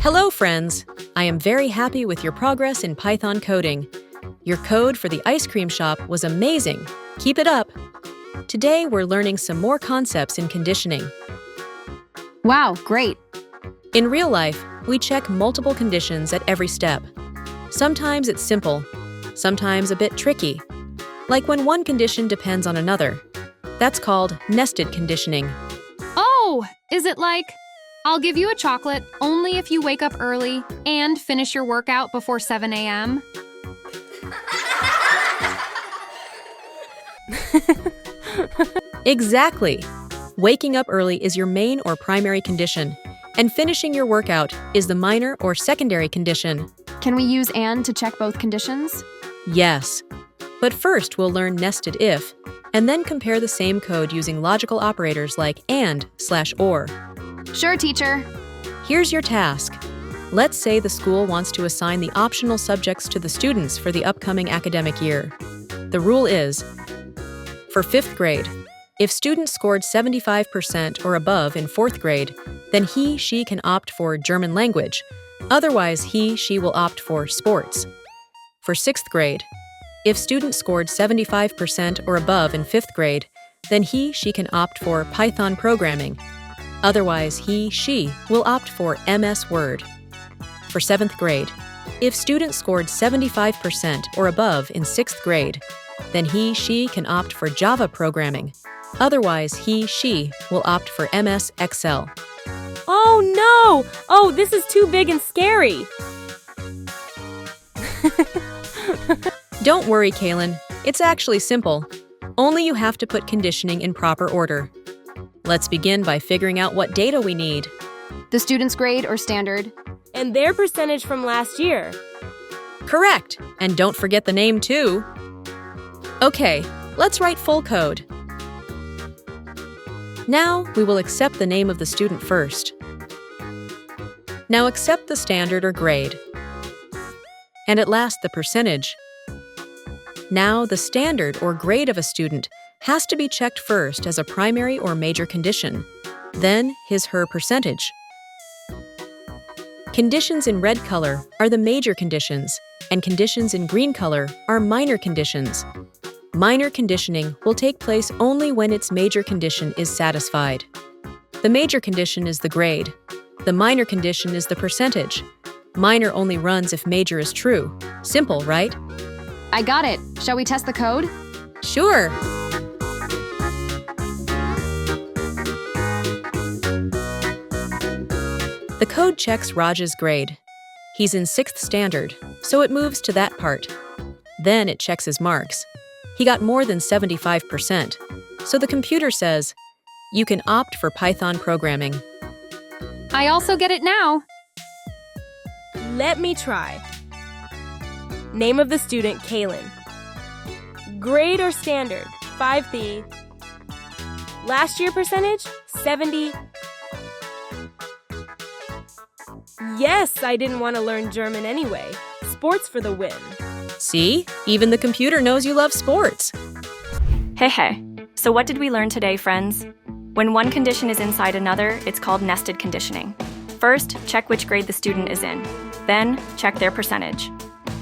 Hello, friends! I am very happy with your progress in Python coding. Your code for the ice cream shop was amazing. Keep it up! Today, we're learning some more concepts in conditioning. Wow, great! In real life, we check multiple conditions at every step. Sometimes it's simple, sometimes a bit tricky. Like when one condition depends on another. That's called nested conditioning. Oh, is it like, I'll give you a chocolate only if you wake up early and finish your workout before 7 a.m.? Exactly! Waking up early is your main or primary condition, and finishing your workout is the minor or secondary condition. Can we use and to check both conditions? Yes. But first, we'll learn nested if, and then compare the same code using logical operators like and/or. Sure, teacher. Here's your task. Let's say the school wants to assign the optional subjects to the students for the upcoming academic year. The rule is, for 5th grade, if students scored 75% or above in 4th grade, then he/she can opt for German language. Otherwise, he/she will opt for sports. For 6th grade, if students scored 75% or above in 5th grade, then he/she can opt for Python programming. Otherwise, he/she will opt for MS Word. For 7th grade, if students scored 75% or above in 6th grade, then he/she can opt for Java programming. Otherwise, he/she will opt for MS Excel. Oh no! Oh, this is too big and scary! Don't worry, Kalin. It's actually simple. Only you have to put conditioning in proper order. Let's begin by figuring out what data we need. The student's grade or standard? And their percentage from last year. Correct! And don't forget the name, too. Okay, let's write full code. Now, we will accept the name of the student first. Now accept the standard or grade. And at last, the percentage. Now, the standard or grade of a student has to be checked first as a primary or major condition, then his/her percentage. Conditions in red color are the major conditions, and conditions in green color are minor conditions. Minor conditioning will take place only when its major condition is satisfied. The major condition is the grade. The minor condition is the percentage. Minor only runs if major is true. Simple, right? I got it. Shall we test the code? Sure! The code checks Raj's grade. He's in 6th standard, so it moves to that part. Then it checks his marks. He got more than 75%, so the computer says, you can opt for Python programming. I also get it now. Let me try. Name of the student, Kalin. Grade or standard, 5B. Last year percentage, 70. Yes, I didn't want to learn German anyway. Sports for the win. See? Even the computer knows you love sports. Hey. So what did we learn today, friends? When one condition is inside another, it's called nested conditioning. First, check which grade the student is in. Then, check their percentage.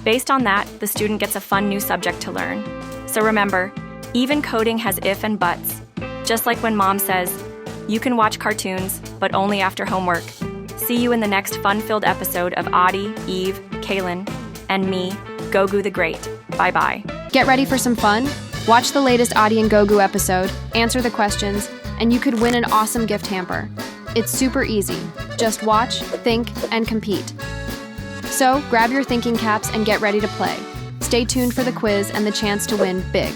Based on that, the student gets a fun new subject to learn. So remember, even coding has if and buts. Just like when mom says, you can watch cartoons, but only after homework. See you in the next fun-filled episode of Aadi, Eve, Kalin, and me, Gogu the Great. Bye-bye. Get ready for some fun? Watch the latest Aadi and Gogu episode, answer the questions, and you could win an awesome gift hamper. It's super easy. Just watch, think, and compete. So, grab your thinking caps and get ready to play. Stay tuned for the quiz and the chance to win big.